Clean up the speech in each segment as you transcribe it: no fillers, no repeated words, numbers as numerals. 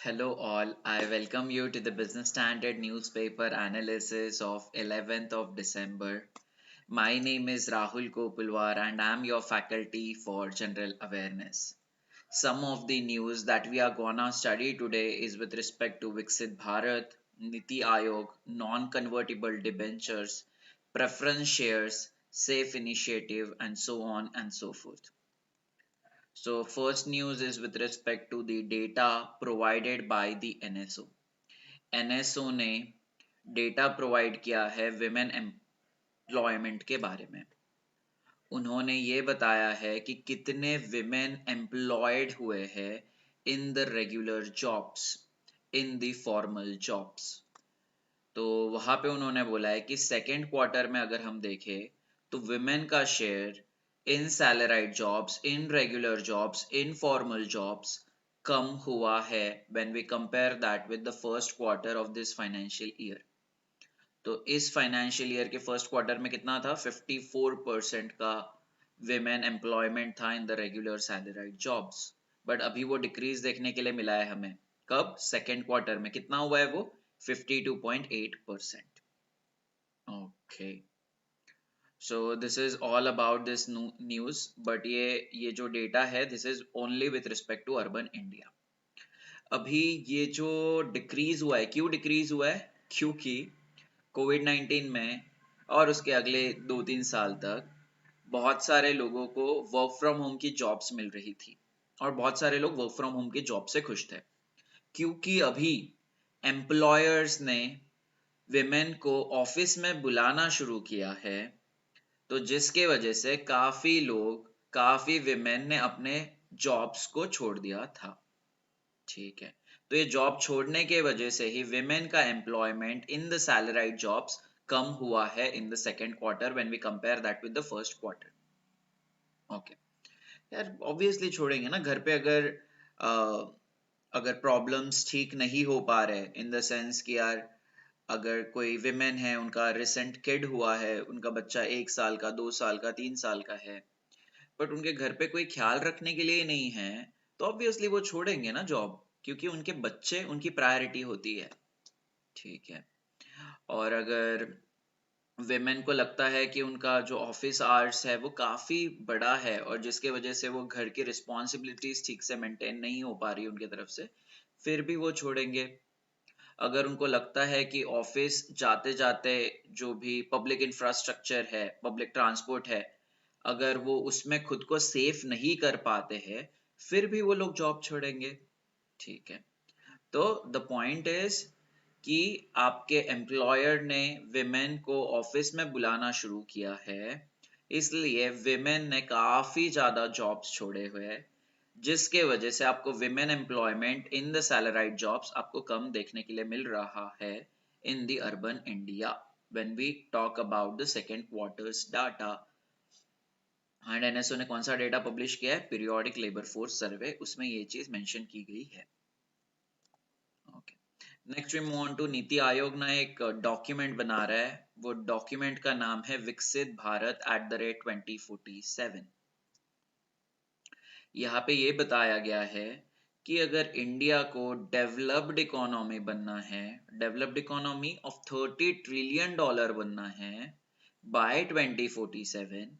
Hello all, I welcome you to the Business Standard newspaper analysis of 11th of December. My name is Rahul Kopulwar and I am your faculty for general awareness. Some of the news that we are gonna study today is with respect to Viksit Bharat, Niti Aayog, non-convertible debentures, preference shares, safe initiative and so on and so forth. So first news is with respect to the data provided by the NSO. NSO ने data provide किया है women employment के बारे में। उन्होंने ये बताया है कि कितने विमेन एम्प्लॉयड हुए हैं इन the regular jobs, in the formal jobs. तो वहां पे उन्होंने बोला है कि सेकेंड क्वार्टर में अगर हम देखें तो विमेन का share in salaried jobs, in regular jobs, in formal jobs कम हुआ है when we compare that with the first quarter of this financial year. तो इस फाइनेंशियल ईयर के फर्स्ट क्वार्टर में कितना था? 54% का विमेन एम्प्लॉयमेंट था in the regular salaried jobs, but अभी वो डिक्रीज देखने के लिए मिला है हमें। कब? सेकेंड क्वार्टर में। कितना हुआ है वो? 52.8%. Okay, so this is all about this news, but ये जो डेटा है this is only with respect to urban India. अभी ये जो डिक्रीज हुआ है, क्यों डिक्रीज हुआ है? क्योंकि कोविड-19 में और उसके अगले 2-3 साल तक बहुत सारे लोगों को वर्क फ्रॉम होम की जॉब्स मिल रही थी और बहुत सारे लोग वर्क फ्रॉम होम की जॉब से खुश थे, क्योंकि अभी एम्प्लॉयर्स ने विमेन को ऑफिस में बुलाना शुरू किया है। तो जिसके वजह से काफी विमेन ने अपने जॉब्स को छोड़ दिया था। ठीक है, तो ये जॉब छोड़ने के वजह से ही विमेन का employment in the salaried jobs कम हुआ है in the second quarter when we compare that with the first quarter. Okay यार, ऑब्वियसली छोड़ेंगे ना घर पे। अगर प्रॉब्लम्स ठीक नहीं हो पा रहे, इन द सेंस कि यार अगर कोई विमेन है, उनका रिसेंट किड हुआ है, उनका बच्चा 1 साल का, 2 साल का, 3 साल का है, बट उनके घर पे कोई ख्याल रखने के लिए नहीं है, तो ऑब्वियसली वो छोड़ेंगे ना जॉब, क्योंकि उनके बच्चे उनकी प्रायोरिटी होती है। ठीक है, और अगर विमेन को लगता है कि उनका जो ऑफिस आवर्स है वो काफी बड़ा है और जिसके वजह से वो घर की रिस्पॉन्सिबिलिटीज ठीक से मेंटेन नहीं हो पा रही उनकी तरफ से, फिर भी वो छोड़ेंगे। अगर उनको लगता है कि ऑफिस जाते जाते जो भी पब्लिक इंफ्रास्ट्रक्चर है, पब्लिक ट्रांसपोर्ट है, अगर वो उसमें खुद को सेफ नहीं कर पाते हैं, फिर भी वो लोग जॉब छोड़ेंगे। ठीक है, तो द पॉइंट इज कि आपके एम्प्लॉयर ने विमेन को ऑफिस में बुलाना शुरू किया है, इसलिए विमेन ने काफी ज्यादा जॉब्स छोड़े हुए हैं, जिसके वजह से आपको women employment in the salaried jobs आपको कम देखने के लिए मिल रहा है in the urban India when we talk about the second quarters data. And NSO ने कौन सा डेटा पब्लिश किया है? पीरियोडिक लेबर फोर्स सर्वे, उसमें ये चीज मेंशन की गई है। Okay, next we move on to Niti Aayog ना एक डॉक्यूमेंट बना रहा है, वो डॉक्यूमेंट का नाम है विकसित भारत @2047। यहाँ पे ये बताया गया है कि अगर इंडिया को डेवलप्ड इकोनॉमी बनना है, डेवलप्ड इकोनॉमी ऑफ $30 ट्रिलियन बनना है बाय 2047,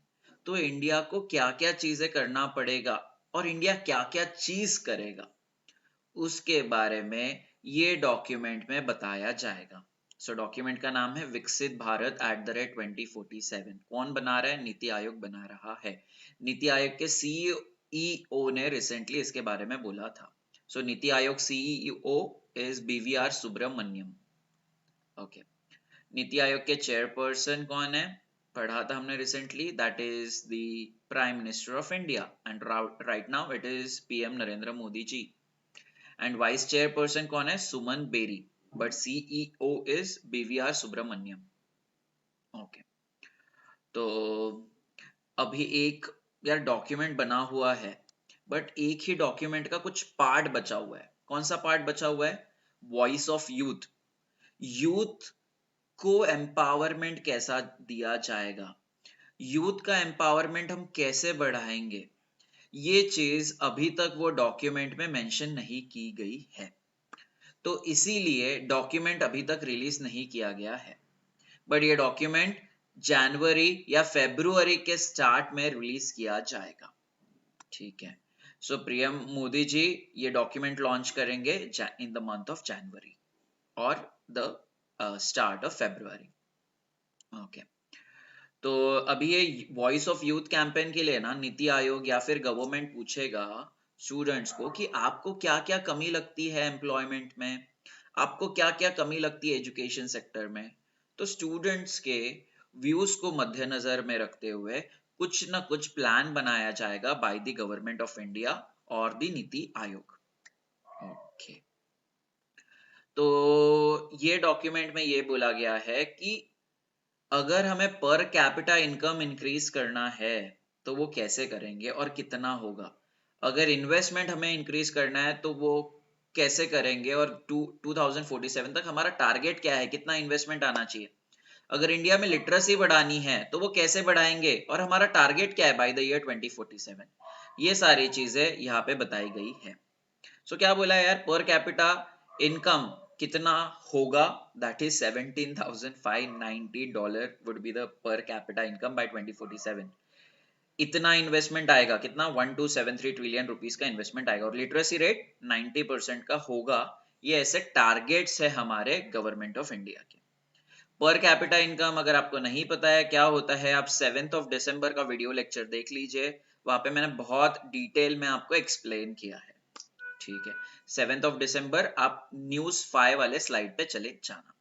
तो इंडिया को क्या क्या चीजें करना पड़ेगा और इंडिया क्या क्या चीज करेगा, उसके बारे में ये डॉक्यूमेंट में बताया जाएगा। सो डॉक्यूमेंट का नाम है विकसित भारत @2047। कौन बना रहा है? नीति आयोग बना रहा है। नीति आयोग के सीईओ ने रिसेंटली इसके बारे में बोला था। So NITI Aayog CEO is BVR Subrahmanyam. Okay, NITI Aayog के चेयरपर्सन कौन है? पढ़ा था हमने recently, that is the prime minister of India and right now it is PM Narendra Modi ji. And vice chairperson कौन है? Suman Bery, but CEO is BVR Subrahmanyam. Okay, तो अभी एक यार डॉक्यूमेंट बना हुआ है, बट एक ही डॉक्यूमेंट का कुछ पार्ट बचा हुआ है। कौन सा पार्ट बचा हुआ है? Voice of youth. यूथ को एम्पावरमेंट कैसा दिया जाएगा, यूथ का एम्पावरमेंट हम कैसे बढ़ाएंगे, ये चीज अभी तक वो डॉक्यूमेंट में मेंशन नहीं की गई है। तो इसीलिए डॉक्यूमेंट अभी तक रिलीज नहीं किया गया है, बट ये डॉक्यूमेंट जनवरी या फरवरी के स्टार्ट में रिलीज किया जाएगा। ठीक है, सो पीएम मोदी जी ये डॉक्यूमेंट लॉन्च करेंगे in the month of January और the start of February. Okay, तो अभी ये वॉइस ऑफ यूथ कैंपेन के लिए ना नीति आयोग या फिर गवर्नमेंट पूछेगा स्टूडेंट्स को कि आपको क्या क्या कमी लगती है एम्प्लॉयमेंट में, आपको क्या क्या कमी लगती है एजुकेशन सेक्टर में। तो स्टूडेंट्स के व्यूज को मद्देनजर में रखते हुए कुछ ना कुछ प्लान बनाया जाएगा by the government of India और द नीति आयोग। ओके, तो ये डॉक्यूमेंट में ये बोला गया है कि अगर हमें पर कैपिटा इनकम इंक्रीज करना है तो वो कैसे करेंगे और कितना होगा। अगर इन्वेस्टमेंट हमें इंक्रीज करना है तो वो कैसे करेंगे, और 2047 तक हमारा टारगेट क्या है, कितना इन्वेस्टमेंट आना चाहिए। अगर इंडिया में लिटरेसी बढ़ानी है तो वो कैसे बढ़ाएंगे और हमारा टारगेट क्या है बाय द ईयर 2047। ये सारी चीजें यहाँ पे बताई गई है। सो क्या बोला है यार, पर कैपिटा इनकम कितना होगा, that is $17,590 would be the per capita income by 2047। इतना इन्वेस्टमेंट आएगा, कितना 1273 ट्रिलियन रुपीस का इन्वेस्टमेंट आएगा, और लिटरेसी रेट 90% का होगा। ये ऐसे टारगेट्स है हमारे गवर्नमेंट ऑफ इंडिया के। पर कैपिटा इनकम अगर आपको नहीं पता है क्या होता है, आप 7 दिसंबर का वीडियो लेक्चर देख लीजिए, वहां पे मैंने बहुत डिटेल में आपको एक्सप्लेन किया है। ठीक है, 7 दिसंबर आप न्यूज 5 वाले स्लाइड पे चले जाना।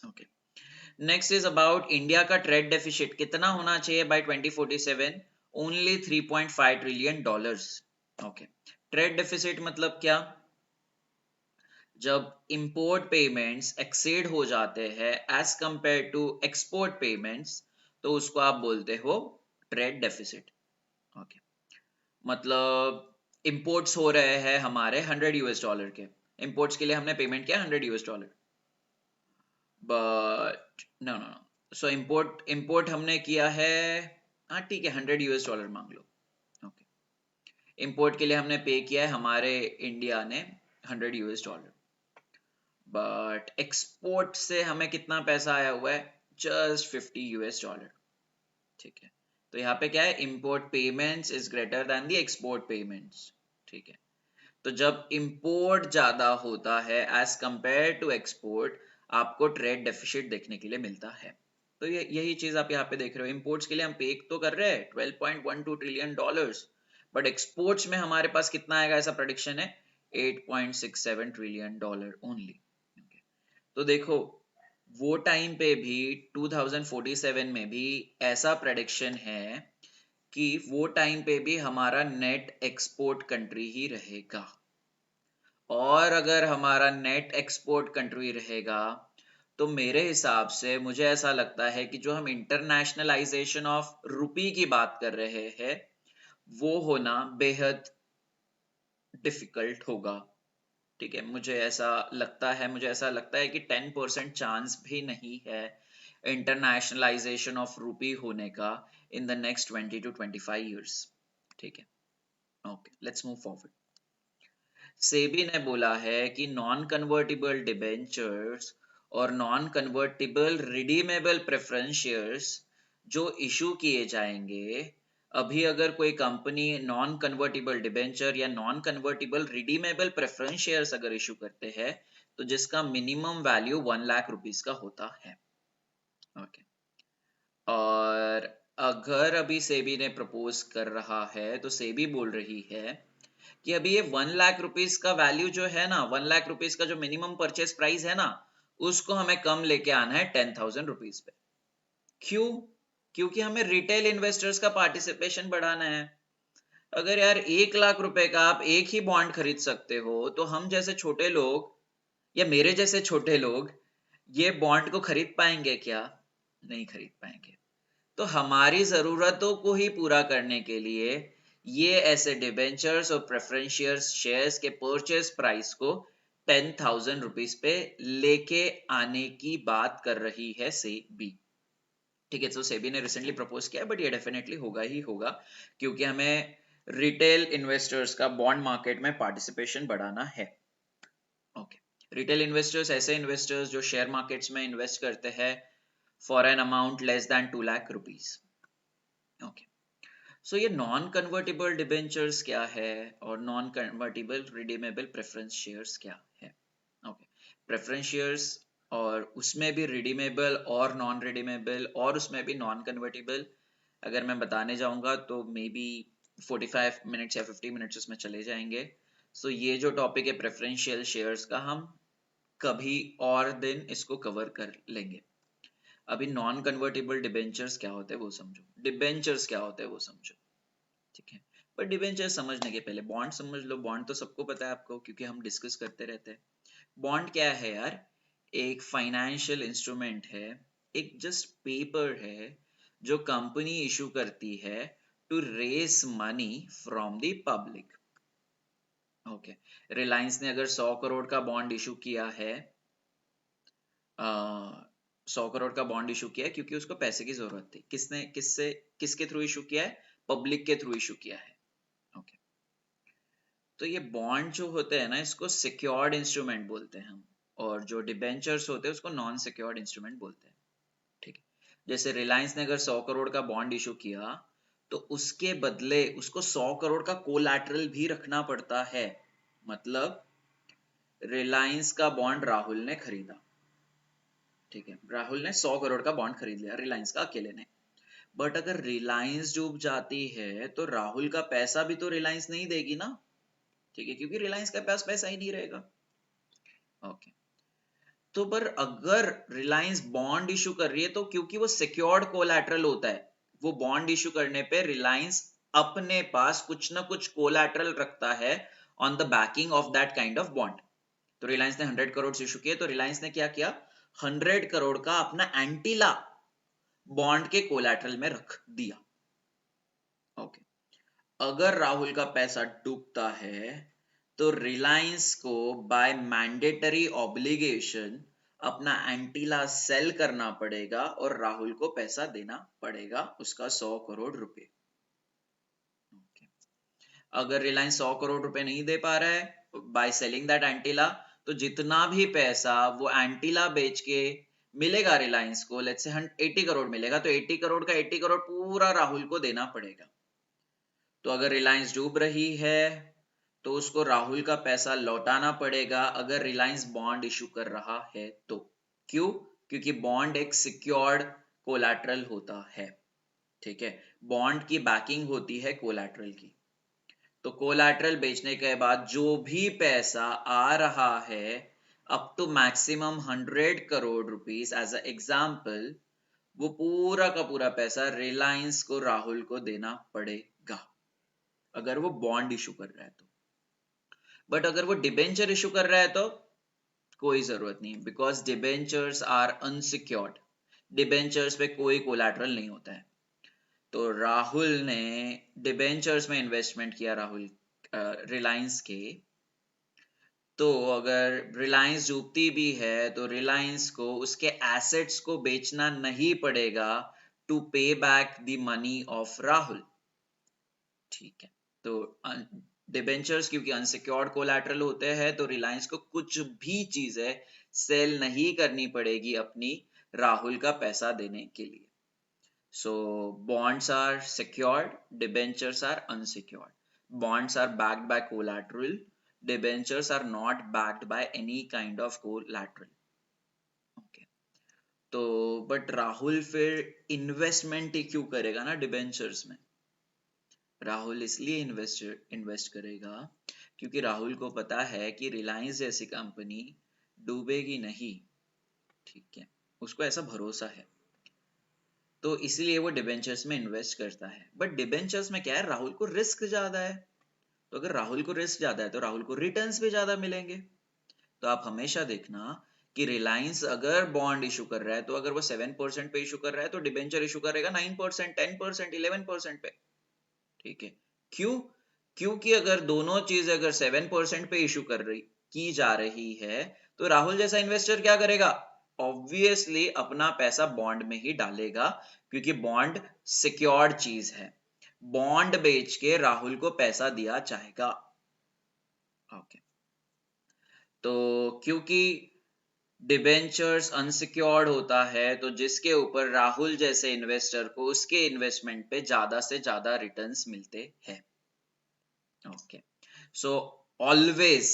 Okay, next is about India का ट्रेड डेफिसिट कितना होना चाहिए by 2047, only $3.5 trillion. Okay, trade deficit मतलब क्या, जब इंपोर्ट पेमेंट्स एक्सीड हो जाते हैं as compare to export payments तो उसको आप बोलते हो ट्रेड डेफिसिट। ओके, मतलब इंपोर्ट्स हो रहे हैं हमारे $100 के, इंपोर्ट्स के लिए हमने पेमेंट किया $100, but no no no, so import हमने किया है, हाँ ठीक है $100 मान लो। ओके, इंपोर्ट के लिए हमने पे किया है हमारे इंडिया ने $100, बट एक्सपोर्ट से हमें कितना पैसा आया हुआ है, जस्ट $50। ठीक है, तो यहाँ पे क्या है, import payments is greater than the export payments. ठीक है, तो जब इंपोर्ट ज्यादा होता है एज कंपेयर टू एक्सपोर्ट, आपको ट्रेड डेफिसिट देखने के लिए मिलता है। तो यही चीज आप यहाँ पे देख रहे हो, इंपोर्ट्स के लिए हम पे तो कर रहे हैं $12.12 ट्रिलियन, बट एक्सपोर्ट्स में हमारे पास कितना आएगा, ऐसा प्रेडिक्शन है $8.67 ट्रिलियन ओनली। तो देखो वो टाइम पे भी 2047 में भी ऐसा प्रेडिक्शन है कि वो टाइम पे भी हमारा नेट एक्सपोर्ट कंट्री ही रहेगा, और अगर हमारा नेट एक्सपोर्ट कंट्री रहेगा तो मेरे हिसाब से मुझे ऐसा लगता है कि जो हम इंटरनेशनलाइजेशन ऑफ रुपी की बात कर रहे हैं वो होना बेहद डिफिकल्ट होगा। ठीक है, मुझे ऐसा लगता है कि 10% चांस भी नहीं है इंटरनेशनलाइजेशन ऑफ रुपी होने का in the next 20 to 25 years। ठीक है, okay, let's move forward. SEBI ने बोला है कि नॉन कन्वर्टिबल डिबेंचर्स और non convertible redeemable preference shares जो इशू किए जाएंगे, अभी अगर कोई कंपनी नॉन कन्वर्टिबल डिबेंचर या non convertible redeemable preference shares अगर इशू करते हैं तो जिसका मिनिमम वैल्यू 1 लाख रुपीस का होता है। ओके, और अगर अभी सेबी ने प्रपोज कर रहा है तो सेबी बोल रही है कि अभी ये 1 लाख रुपीस का वैल्यू जो है ना, 1 लाख रुपीस का जो मिनिमम परचेस प्राइस है ना, उसको हमें कम लेके आना है 10,000 रुपीस पे। क्यों? क्योंकि हमें रिटेल इन्वेस्टर्स का पार्टिसिपेशन बढ़ाना है। अगर यार 1 लाख रुपए का आप एक ही बॉन्ड खरीद सकते हो तो हम जैसे छोटे लोग या मेरे जैसे छोटे लोग ये बॉन्ड को खरीद पाएंगे क्या? नहीं खरीद पाएंगे। तो हमारी जरूरतों को ही पूरा करने के लिए ये ऐसे डिबेंचर्स और प्रेफरेंशियल शेयर्स के परचेस प्राइस को 10,000 रुपीस पे लेके आने की बात कर रही है सेबी। ठीक है, तो सेबी ने रिसेंटली प्रपोज किया, बट ये डेफिनेटली होगा ही होगा क्योंकि हमें रिटेल इन्वेस्टर्स का बॉन्ड मार्केट में पार्टिसिपेशन बढ़ाना है। ओके, रिटेल इन्वेस्टर्स ऐसे इन्वेस्टर्स जो शेयर मार्केट्स में इन्वेस्ट करते हैं for an amount less than 2 lakh rupees. Okay, so ये नॉन कन्वर्टेबल डिबेंचर्स क्या है और non convertible redeemable preference shares क्या है। ओके, प्रेफरेंस शेयर्स और उसमें भी रिडीमेबल और नॉन रिडीमेबल और उसमें भी नॉन कन्वर्टेबल अगर मैं बताने जाऊंगा तो मे बी 45 मिनट्स या 50 मिनट्स उसमें चले जाएंगे। सो ये जो टॉपिक है प्रेफरेंशियल शेयर्स का, हम कभी और दिन इसको कवर कर लेंगे। अभी नॉन कन्वर्टेबल डिबेंचर्स क्या होते हैं वो समझो, डिबेंचर्स क्या होते हैं वो समझो, ठीक है। पर डिबेंचर समझने के पहले बॉन्ड समझ लो। बॉन्ड तो सबको पता है आपको, क्योंकि हम डिस्कस करते रहते हैं। बॉन्ड क्या है यार? एक फाइनेंशियल इंस्ट्रूमेंट है, एक जस्ट पेपर है जो कंपनी इशू करती है to raise money from the public. Okay, Reliance ने अगर 100 करोड़ का बॉन्ड इशू किया है, 100 करोड़ का बॉन्ड इशू किया है क्योंकि उसको पैसे की जरूरत थी। किसके थ्रू इशू किया है? पब्लिक के थ्रू इशू किया है। ओके, तो ये बॉन्ड जो होते हैं ना, इसको सिक्योर्ड इंस्ट्रूमेंट बोलते हैं हम, और जो डिबेंचर्स होते हैं उसको नॉन सिक्योर्ड इंस्ट्रूमेंट बोलते हैं। ठीक है, जैसे रिलायंस ने अगर 100 करोड़ का बॉन्ड इशू किया तो उसके बदले उसको 100 करोड़ का कोलैटरल भी रखना पड़ता है। मतलब रिलायंस का बॉन्ड राहुल ने खरीदा, ठीक है, राहुल ने 100 करोड़ का बॉन्ड खरीद लिया रिलायंस का अकेले ने। बट अगर रिलायंस डूब जाती है तो राहुल का पैसा भी तो रिलायंस नहीं देगी ना, ठीक है, क्योंकि रिलायंस के पास पैसा ही नहीं रहेगा। ओके, तो पर अगर रिलायंस बॉन्ड इशू कर रही है तो क्योंकि वो सिक्योर्ड कोलैटरल होता है, वो बॉन्ड इशू करने पे रिलायंस अपने पास कुछ ना कुछ कोलैटरल रखता है on the banking of that kind of bond. तो रिलायंस ने 100 करोड़ इशू किए, तो रिलायंस ने क्या किया? 100 करोड़ का अपना एंटीला बॉन्ड के कोलैटरल में रख दिया। ओके, अगर राहुल का पैसा डूबता है तो रिलायंस को बाय मैंडेटरी ऑब्लिगेशन अपना एंटीला सेल करना पड़ेगा और राहुल को पैसा देना पड़ेगा, उसका 100 करोड़ रुपए। अगर रिलायंस 100 करोड़ रुपए नहीं दे पा रहा है बाय सेलिंग दैट एंटीला, तो जितना भी पैसा वो एंटीला बेच के मिलेगा रिलायंस को, लेट्स से 80 करोड़ मिलेगा, तो 80 करोड़ का 80 करोड़ पूरा राहुल को देना पड़ेगा। तो अगर रिलायंस डूब रही है तो उसको राहुल का पैसा लौटाना पड़ेगा अगर रिलायंस बॉन्ड इशू कर रहा है तो। क्यों? क्योंकि बॉन्ड एक सिक्योर्ड कोलैटरल होता है, ठीक है, बॉन्ड की बैकिंग होती है कोलैटरल की। तो कोलैटरल बेचने के बाद जो भी पैसा आ रहा है up to maximum 100 crore rupees as a example, वो पूरा का पूरा पैसा रिलायंस को राहुल को देना पड़ेगा अगर वो बॉन्ड इशू कर रहा है तो। बट अगर वो डिबेंचर इशू कर रहा है तो कोई जरूरत नहीं, because debentures are unsecured, debentures पे कोई कोलैटरल नहीं होता है। तो राहुल ने डिबेंचर्स में इन्वेस्टमेंट किया, राहुल रिलायंस के, तो अगर रिलायंस डूबती भी है तो रिलायंस को उसके एसेट्स को बेचना नहीं पड़ेगा टू पे back the money of Rahul, ठीक है। तो डिबेंचर्स क्योंकि अनसिक्योर्ड कोलैटरल होते हैं तो रिलायंस को कुछ भी चीजें सेल नहीं करनी पड़ेगी अपनी राहुल का पैसा देने के लिए। सो bonds are secured, debentures are unsecured. Bonds are backed by collateral, debentures are not backed by any kind of collateral. Okay. तो बट राहुल फिर इन्वेस्टमेंट ही क्यों करेगा ना डिबेंचर्स में? राहुल इसलिए इन्वेस्ट करेगा क्योंकि राहुल को पता है कि रिलायंस जैसी कंपनी डूबेगी नहीं, ठीक है, उसको ऐसा भरोसा है, तो इसलिए वो डिबेंचर्स में इन्वेस्ट करता है। बट डिबेंचर्स में क्या है, राहुल को रिस्क ज्यादा है, तो अगर राहुल को रिस्क ज्यादा है तो राहुल को रिटर्न्स भी ज्यादा मिलेंगे। तो आप हमेशा देखना कि रिलायंस अगर बॉन्ड इशू कर रहा है तो अगर वो 7% पे इशू कर रहा है तो डिबेंचर इशू करेगा 9%, 10%, 11% पे, ठीक है। क्यों? क्योंकि अगर दोनों चीज अगर 7% पे इशू कर रही की जा रही है तो राहुल जैसा इन्वेस्टर क्या करेगा? ऑब्वियसली अपना पैसा बॉन्ड में ही डालेगा, क्योंकि बॉन्ड सिक्योर्ड चीज है, बॉन्ड बेच के राहुल को पैसा दिया जाएगा। ओके, तो क्योंकि डिबेंचर्स अनसिक्योर्ड होता है, तो जिसके ऊपर राहुल जैसे इन्वेस्टर को उसके इन्वेस्टमेंट पे ज्यादा से ज्यादा रिटर्न्स मिलते हैं. Okay. So always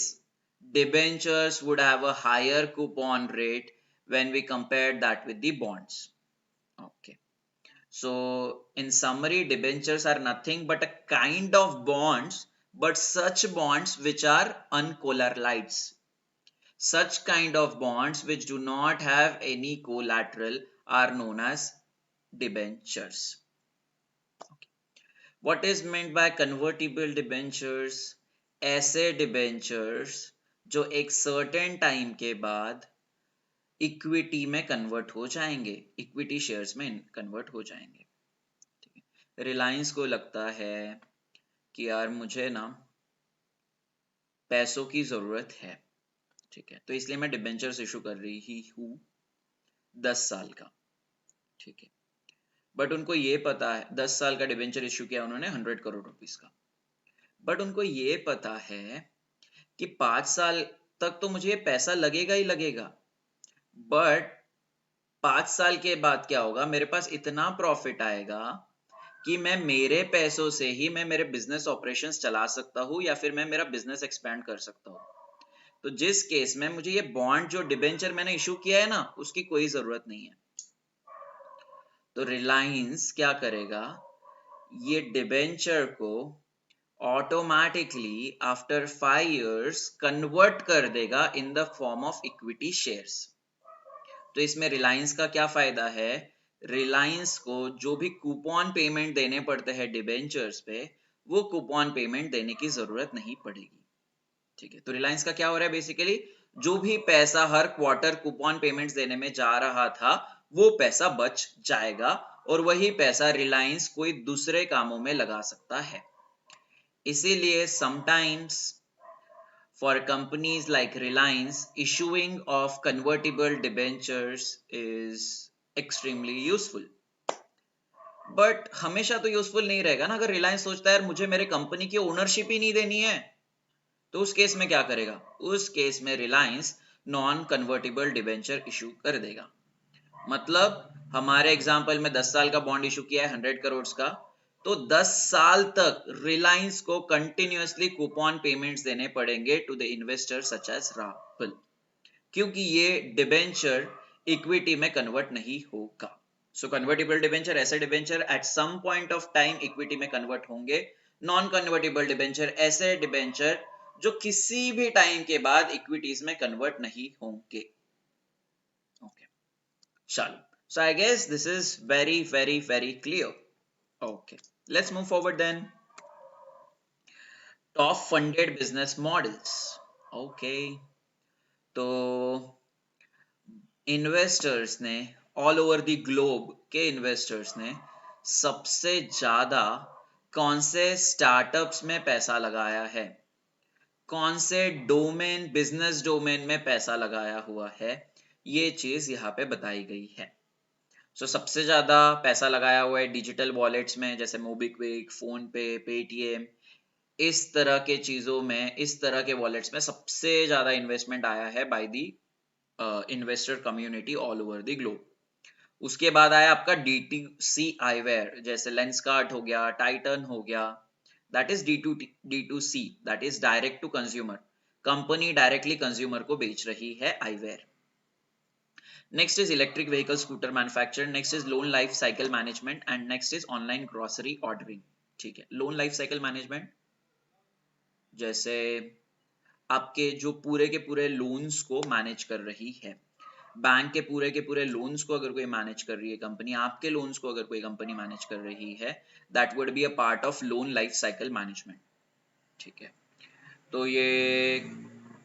debentures would have a higher coupon rate when we compare that with the bonds. Okay. So in summary, debentures are nothing but a kind of bonds, but such bonds which are uncollateralized. Such kind of bonds which do not have any collateral are known as debentures. What is meant by convertible debentures? ऐसे debentures जो एक certain time के बाद equity में convert हो जाएंगे, equity shares में convert हो जाएंगे. रिलायंस को लगता है कि यार मुझे ना पैसों की जरूरत है, ठीक है, तो इसलिए मैं डिबेंचर्स इशू कर रही हूँ 10 साल का, ठीक है. बट उनको ये पता है 10 साल का डिबेंचर इशू किया उन्होंने 100 करोड़ रुपीस का. बट उनको ये पता है कि 5 साल तक तो मुझे ये पैसा लगेगा ही लगेगा, बट 5 साल के बाद क्या होगा, मेरे पास इतना प्रॉफिट आएगा कि मैं मेरे पैसों से ही मैं मेरे बिजनेस ऑपरेशंस चला सकता हूँ या फिर मैं मेरा बिजनेस एक्सपैंड कर सकता हूँ. तो जिस केस में मुझे ये बॉन्ड जो डिबेंचर मैंने इशू किया है ना, उसकी कोई जरूरत नहीं है. तो रिलायंस क्या करेगा, ये डिबेंचर को ऑटोमेटिकली आफ्टर 5 years कन्वर्ट कर देगा in the form of equity shares. तो इसमें रिलायंस का क्या फायदा है, रिलायंस को जो भी कूपन पेमेंट देने पड़ते हैं डिबेंचर्स पे, वो कूपन पेमेंट देने की जरूरत नहीं पड़ेगी, ठीक है. तो रिलायंस का क्या हो रहा है, बेसिकली जो भी पैसा हर क्वार्टर कूपन पेमेंट्स देने में जा रहा था वो पैसा बच जाएगा और वही पैसा रिलायंस कोई दूसरे कामों में लगा सकता है. इसीलिए sometimes for companies like Reliance, issuing of convertible debentures is extremely useful. But हमेशा तो यूजफुल नहीं रहेगा ना. अगर रिलायंस सोचता है यार मुझे मेरे कंपनी की ओनरशिप ही नहीं देनी है, तो उस केस में क्या करेगा, उस केस में Reliance non convertible debenture issue कर देगा. मतलब हमारे एग्जाम्पल में 10 साल का बॉन्ड इशू किया है 100 करोड़ का, तो 10 साल तक रिलायंस को कंटिन्यूअसली कूपन पेमेंट्स देने पड़ेंगे to the investor such as Rahul, क्योंकि ये डिबेंचर इक्विटी में कन्वर्ट नहीं होगा. सो कन्वर्टिबल डिबेंचर ऐसे debenture at some point of time equity में कन्वर्ट होंगे. नॉन कन्वर्टिबल डिबेंचर ऐसे डिबेंचर जो किसी भी टाइम के बाद इक्विटीज में कन्वर्ट नहीं होंगे. ओके, चलो. So I guess this is very, very, very clear. Okay, let's move forward then. Top funded business models. Okay, तो इन्वेस्टर्स ने ऑल ओवर द ग्लोब के इन्वेस्टर्स ने सबसे ज्यादा कौन से स्टार्टअप्स में पैसा लगाया है, कौन से डोमेन बिजनेस डोमेन में पैसा लगाया हुआ है, ये चीज यहाँ पे बताई गई है. सबसे ज्यादा पैसा लगाया हुआ है डिजिटल वॉलेट्स में, जैसे मोबीक्विक, फोन पे, पेटीएम, इस तरह के चीजों में, इस तरह के वॉलेट्स में सबसे ज्यादा इन्वेस्टमेंट आया है by the investor community all over the globe. उसके बाद आया आपका D2C आईवेयर, जैसे लेंसकार्ट हो गया, टाइटन हो गया, that is D2C, that is direct to consumer. कंपनी डायरेक्टली कंज्यूमर को बेच रही है eyewear. Next is electric vehicle scooter manufacturer. Next is loan life cycle management and next is online grocery ordering. ठीक है, लोन लाइफ साइकिल मैनेजमेंट जैसे आपके जो पूरे के पूरे लोन्स को मैनेज कर रही है, बैंक के पूरे लोन्स को अगर कोई मैनेज कर रही है कंपनी, आपके लोन्स को अगर कोई कंपनी मैनेज कर रही है, that would be a part of loan life cycle management. ठीक है, तो ये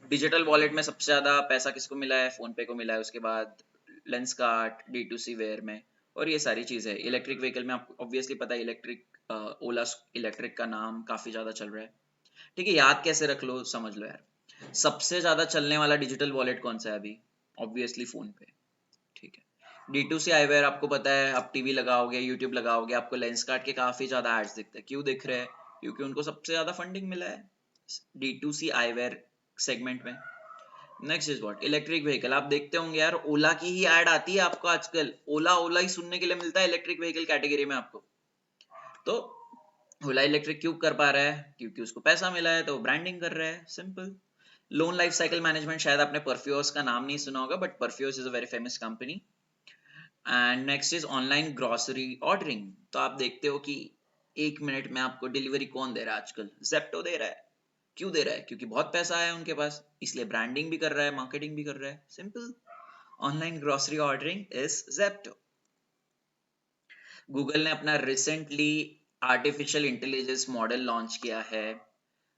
डिजिटल वॉलेट में सबसे ज्यादा पैसा किसको मिला है, फोन पे को मिला है. उसके बाद लेंसकार्ट, D2C वेयर में, और ये सारी चीजें. इलेक्ट्रिक व्हीकल में आपको ऑब्वियसली पता है, इलेक्ट्रिक ओला इलेक्ट्रिक का नाम काफी ज्यादा चल रहा है. ठीक है, याद कैसे रख लो, समझ लो यार. सबसे ज्यादा चलने वाला डिजिटल वॉलेट कौन सा है अभी, ऑब्वियसली फोन पे. ठीक है, D2C आईवेयर आपको पता है, आप टीवी लगाओगे, यूट्यूब लगाओगे, आपको लेंसकार्ट के काफी ज्यादा एड्स दिखते हैं. क्यों दिख रहे हैं, क्योंकि उनको सबसे ज्यादा फंडिंग मिला है D2C आईवेयर सेगमेंट में. Next is what, electric vehicle. आप देखते होंगे यार, ओला की ही ऐड आती है आपको आजकल, ओला ओला ही सुनने के लिए मिलता है इलेक्ट्रिक व्हीकल कैटेगरी में आपको। तो ओला इलेक्ट्रिक क्यों कर पा रहा है? क्योंकि उसको पैसा मिला है, तो ब्रांडिंग कर रहा है, simple. Loan life cycle management, शायद आपने परफ्यूज का नाम नहीं सुना होगा, but perfuse is a very famous company. And next is online grocery ordering. तो आप देखते हो कि 1 मिनट में आपको डिलीवरी कौन दे रहा है आजकल? जेप्टो दे रहा है। क्यों दे रहा है? क्योंकि बहुत पैसा है उनके पास, इसलिए ब्रांडिंग भी कर रहा है, मार्केटिंग भी कर रहा है, simple. Online grocery ordering is Zepto. Google ने अपना recently artificial intelligence model launch किया है,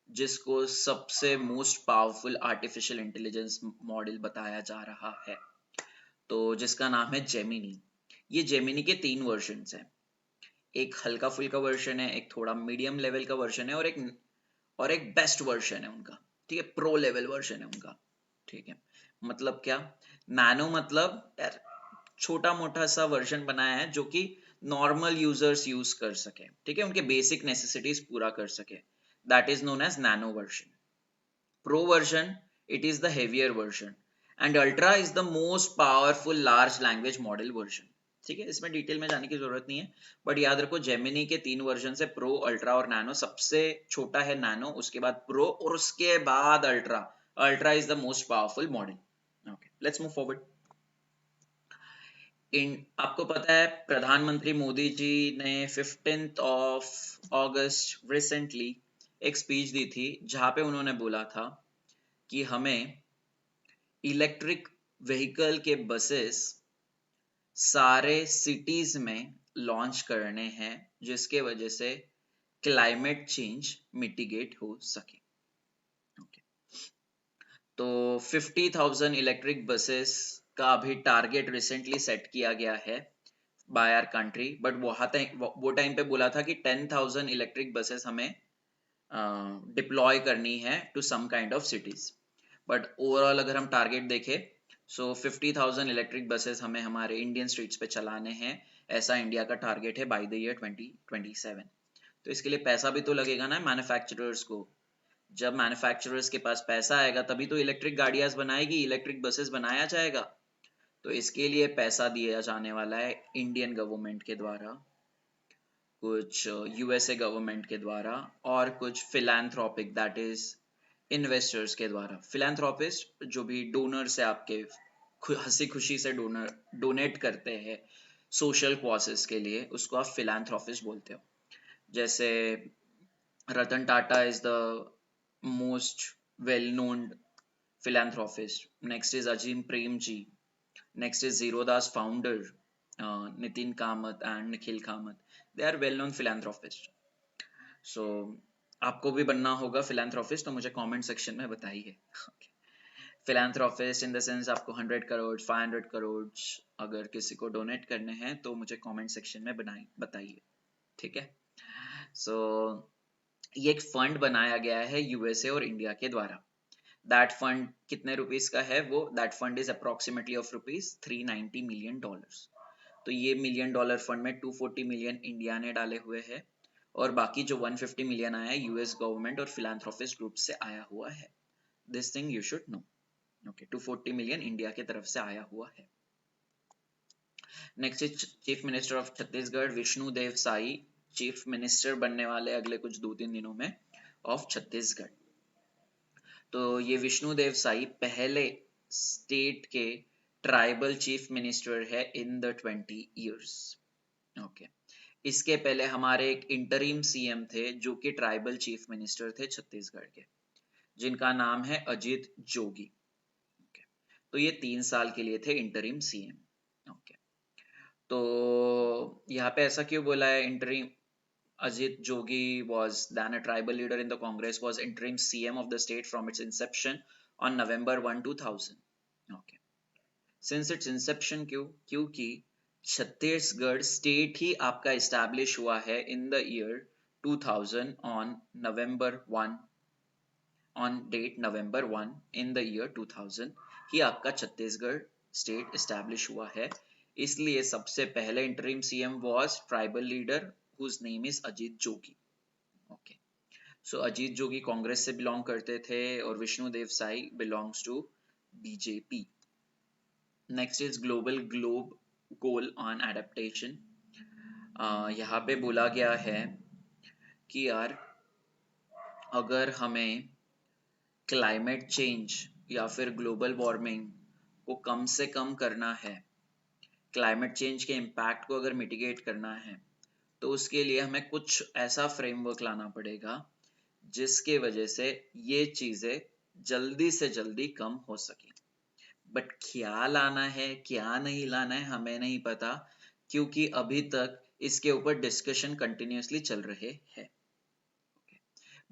जिसको सबसे most powerful artificial intelligence model बताया जा रहा है, तो जिसका नाम है जेमिनी। ये जेमिनी के 3 वर्जन हैं। एक हल्का फुल्का वर्जन है, एक थोड़ा मीडियम लेवल का वर्जन है, और एक बेस्ट वर्जन है उनका। ठीक है, प्रो लेवल वर्जन है उनका। ठीक है, मतलब क्या? नैनो मतलब यार छोटा मोटा सा वर्जन बनाया है जो कि नॉर्मल यूजर्स यूज कर सके, ठीक है, उनके बेसिक नेसेसिटीज पूरा कर सके। That is known as nano version. Pro version, it is the heavier version, and Ultra is the most powerful large language model version. ठीक है, इसमें डिटेल में जाने की जरूरत नहीं है, बट याद रखो जेमिनी के 3 वर्जन है, प्रो, अल्ट्रा और नैनो। सबसे छोटा है नैनो, उसके बाद प्रो और उसके बाद ultra. Ultra is the most powerful model. Okay, let's move forward. आपको पता है प्रधानमंत्री मोदी जी ने 15 अगस्त रिसेंटली एक स्पीच दी थी, जहां पे उन्होंने बोला था कि हमें इलेक्ट्रिक व्हीकल के बसेस सारे सिटीज में लॉन्च करने हैं, जिसके वजह से क्लाइमेट चेंज मिटिगेट हो सके। okay. तो 50,000 इलेक्ट्रिक बसेस का अभी टारगेट रिसेंटली सेट किया गया है बाय आवर कंट्री, बट वो टाइम पे बोला था कि 10,000 इलेक्ट्रिक बसेस हमें डिप्लॉय करनी है to some kind of cities. But overall अगर हम टारगेट देखें, सो 50,000 इलेक्ट्रिक बसेस हमें हमारे इंडियन स्ट्रीट्स पे चलाने हैं, ऐसा इंडिया का टारगेट है बाय द ईयर 2027। तो इसके लिए पैसा भी तो लगेगा ना मैन्युफैक्चरर्स को। जब मैन्युफैक्चरर्स के पास पैसा आएगा तभी तो इलेक्ट्रिक गाड़ियां बनाएगी, इलेक्ट्रिक बसेस बनाया जाएगा। तो इसके लिए पैसा दिया जाने वाला है इंडियन गवर्नमेंट के द्वारा, कुछ यूएसए गवर्नमेंट के द्वारा, और कुछ फिलैंथ्रोपिक दैट इज इन्वेस्टर्स के द्वारा। फिलैंथ्रोपिस्ट जो भी डोनर्स है आपके, हंसी खुशी से डोनेट करते हैं सोशल कॉजेस के लिए, उसको आप फिलैंथ्रोपिस्ट बोलते हो। जैसे Ratan Tata is the most well known philanthropist. Next is Ajim Premji. Next is Zerodha's founder, Nitin Kamath and Nikhil Kamath. They are well-known philanthropists. So आपको भी बनना होगा philanthropist, तो मुझे comment section में बताइए। philanthropist in the sense आपको 100 करोड़ 500 करोड़ अगर किसी को डोनेट करने हैं तो मुझे comment section में बताइए, ठीक है। So ये एक फंड बनाया गया है यूएसए और इंडिया के द्वारा। दैट फंड कितने रुपीस का है? वो that fund is approximately of rupees $390 million. तो ये मिलियन डॉलर फंड में 240 मिलियन इंडिया ने डाले हुए हैं, और बाकी जो 150 मिलियन आया है यूएस गवर्नमेंट और फिलैंथ्रोपिस्ट ग्रुप से आया हुआ है। This thing you should know. Okay, 240 million India की तरफ से आया हुआ है। Next is chief minister of Chhattisgarh Vishnu Deo Sai, chief minister बनने वाले अगले कुछ 2-3 दिनों में ऑफ छत्तीसगढ़। तो ये विष्णुदेव साई पहले स्टेट के ट्राइबल चीफ मिनिस्टर है इन द 20 इयर्स। ओके, इसके पहले हमारे एक इंटरिम सीएम थे जो कि ट्राइबल चीफ मिनिस्टर थे छत्तीसगढ़ के, जिनका नाम है अजीत जोगी। okay. तो ये 3 साल के लिए थे इंटरिम सीएम। ओके, तो यहाँ पे ऐसा क्यों बोला है interim? Ajit Jogi was then a tribal leader in the Congress, was interim CM of the state from its inception on November 1, 2000. Okay. Since its inception क्यों? क्योंकि छत्तीसगढ़ स्टेट ही आपका एस्टैब्लिश हुआ है in the year 2000 on November 1, on date November 1 in the year 2000 ही आपका Chhattisgarh state establish हुआ है। इसलिए सबसे पहले interim CM was tribal leader whose name is Ajit Jogi. Okay, so Ajit Jogi Congress से बिलोंग करते थे और Vishnudeo Sai belongs to BJP. Next is global globe goal on adaptation. यहाँ पे बोला गया है कि यार अगर हमें क्लाइमेट चेंज या फिर ग्लोबल वार्मिंग को कम से कम करना है, क्लाइमेट चेंज के इम्पैक्ट को अगर मिटिगेट करना है, तो उसके लिए हमें कुछ ऐसा फ्रेमवर्क लाना पड़ेगा जिसके वजह से ये चीजें जल्दी से जल्दी कम हो सके। बट क्या लाना है क्या नहीं लाना है हमें नहीं पता, क्योंकि अभी तक इसके ऊपर डिस्कशन कंटिन्यूअसली चल रहे हैं।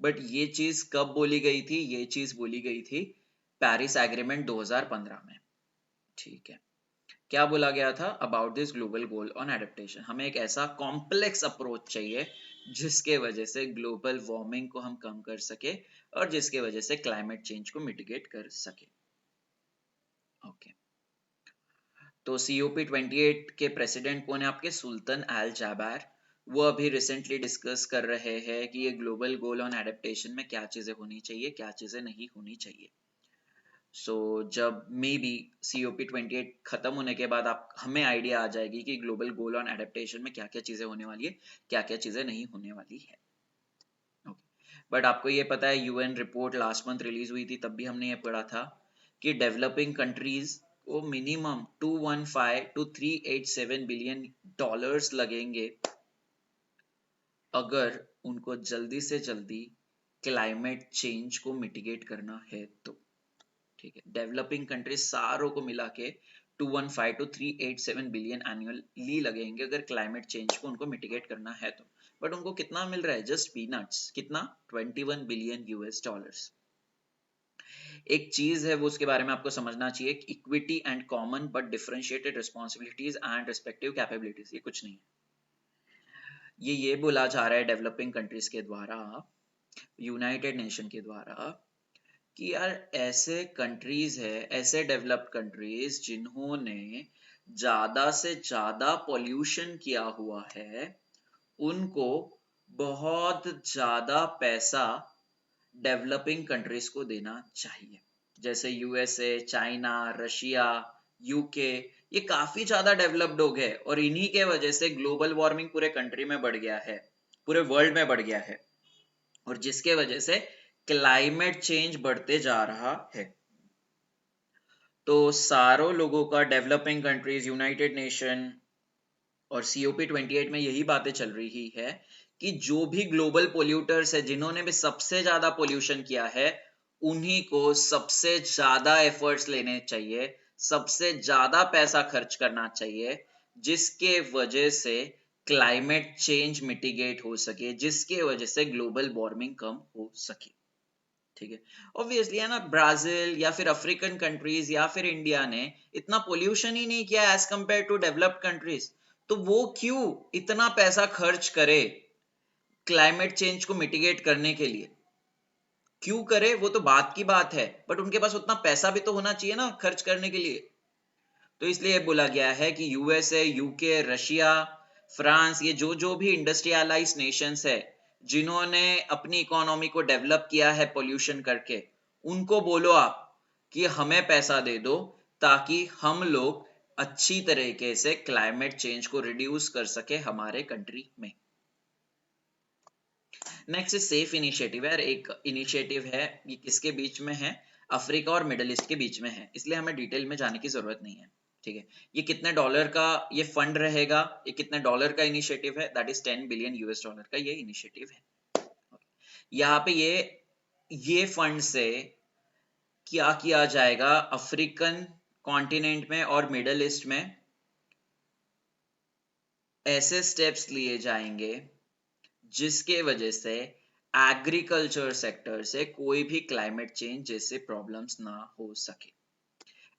बट ये चीज कब बोली गई थी? ये चीज बोली गई थी पेरिस एग्रीमेंट 2015 में। ठीक है, क्या बोला गया था about this global goal on adaptation? हमें एक ऐसा कॉम्प्लेक्स अप्रोच चाहिए जिसके वजह से ग्लोबल वार्मिंग को हम कम कर सके और जिसके वजह से क्लाइमेट चेंज को मिटिगेट कर सके। ओके, तो COP28 के प्रेसिडेंट कौन है आपके? सुल्तान अल जाबर। वो अभी रिसेंटली डिस्कस कर रहे हैं कि ये ग्लोबल गोल ऑन एडेप्टेशन में क्या चीजें होनी चाहिए, क्या चीजें नहीं होनी चाहिए। जब मे बी COP28 खत्म होने के बाद आप हमें आइडिया आ जाएगी कि ग्लोबल गोल ऑन एडेप्टेशन में क्या क्या चीजें होने वाली है, क्या क्या चीजें नहीं होने वाली है। बट आपको ये पता है UN report last month release हुई थी, तब भी हमने ये पढ़ा था कि डेवलपिंग कंट्रीज को मिनिमम 215 to 387 बिलियन डॉलर्स लगेंगे अगर उनको जल्दी से जल्दी क्लाइमेट चेंज को मिटिगेट करना है तो। ठीक है, डेवलपिंग कंट्रीज सारों को मिला के 215 to 387 बिलियन एनुअली लगेंगे अगर क्लाइमेट चेंज को उनको मिटिगेट करना है तो। बट उनको कितना मिल रहा है? Just peanuts. कितना? 21 बिलियन US डॉलर्स। एक चीज है वो, उसके बारे में आपको समझना चाहिए, equity and common but differentiated responsibilities and respective capabilities, ये कुछ नहीं है। ये बोला जा रहा है डेवलपिंग कंट्रीज के द्वारा, यूनाइटेड नेशन के द्वारा, कि यार ऐसे कंट्रीज है, ऐसे डेवलप्ड कंट्रीज जिन्होंने ज्यादा से ज्यादा पॉल्यूशन किया हुआ है, उनको बहुत ज्यादा पैसा डेवलपिंग कंट्रीज को देना चाहिए। जैसे USA, चाइना, रशिया, UK, ये काफी ज्यादा डेवलप्ड हो गए और इन्हीं के वजह से ग्लोबल वार्मिंग पूरे कंट्री में बढ़ गया है, पूरे वर्ल्ड में बढ़ गया है, और जिसके वजह से क्लाइमेट चेंज बढ़ते जा रहा है। तो सारों लोगों का, डेवलपिंग कंट्रीज, यूनाइटेड नेशन और COP28 में यही बातें चल रही है कि जो भी ग्लोबल पोल्यूटर्स है, जिन्होंने भी सबसे ज्यादा पोल्यूशन किया है, उन्हीं को सबसे ज्यादा एफर्ट्स लेने चाहिए, सबसे ज्यादा पैसा खर्च करना चाहिए, जिसके वजह से क्लाइमेट चेंज मिटिगेट हो सके, जिसके वजह से ग्लोबल वार्मिंग कम हो सके। ठीक है, ऑब्वियसली है ना, ब्राजील या फिर अफ्रीकन कंट्रीज या फिर इंडिया ने इतना पोल्यूशन ही नहीं किया as compare to developed countries, तो वो क्यों इतना पैसा खर्च करे क्लाइमेट चेंज को मिटिगेट करने के लिए? क्यों करे वो तो बात की बात है, बट उनके पास उतना पैसा भी तो होना चाहिए ना खर्च करने के लिए। तो इसलिए बोला गया है कि USA, UK, रशिया, फ्रांस, ये जो जो भी इंडस्ट्रियलाइज नेशंस है, जिन्होंने अपनी इकोनॉमी को डेवलप किया है पोल्यूशन करके, उनको बोलो आप कि हमें पैसा दे दो ताकि हम लोग अच्छी तरीके से क्लाइमेट चेंज को रिड्यूस कर सके हमारे कंट्री में। नेक्स्ट सेफ इनिशिएटिव है। एक इनिशिएटिव है, ये किसके बीच में है? अफ्रीका और मिडल ईस्ट के बीच में है, इसलिए हमें डिटेल में जाने की जरूरत नहीं है। ठीक है, ये कितने डॉलर का ये फंड रहेगा? ये कितने डॉलर का इनिशिएटिव है? That is 10 billion US dollar का ये इनिशिएटिव है। यहाँ पे ये फंड से क्या किया जाएगा? अफ्रीकन कॉन्टिनेंट में और मिडल ईस्ट में ऐसे स्टेप्स लिए जाएंगे जिसके वजह से एग्रीकल्चर सेक्टर से कोई भी क्लाइमेट चेंज जैसे प्रॉब्लम्स ना हो सके,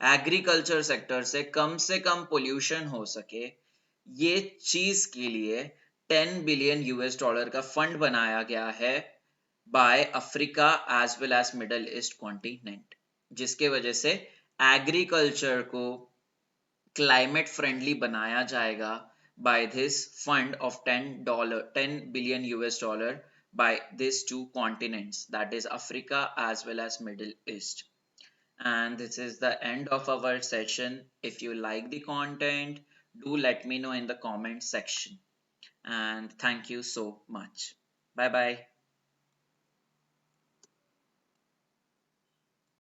एग्रीकल्चर सेक्टर से कम पोल्यूशन हो सके। ये चीज के लिए 10 बिलियन US डॉलर का फंड बनाया गया है by Africa as well as middle east continent, जिसके वजह से एग्रीकल्चर को क्लाइमेट फ्रेंडली बनाया जाएगा by this fund of $10 billion US by these two continents, that is Africa as well as Middle East. And this is the end of our session. If you like the content, do let me know in the comment section. And thank you so much. Bye bye.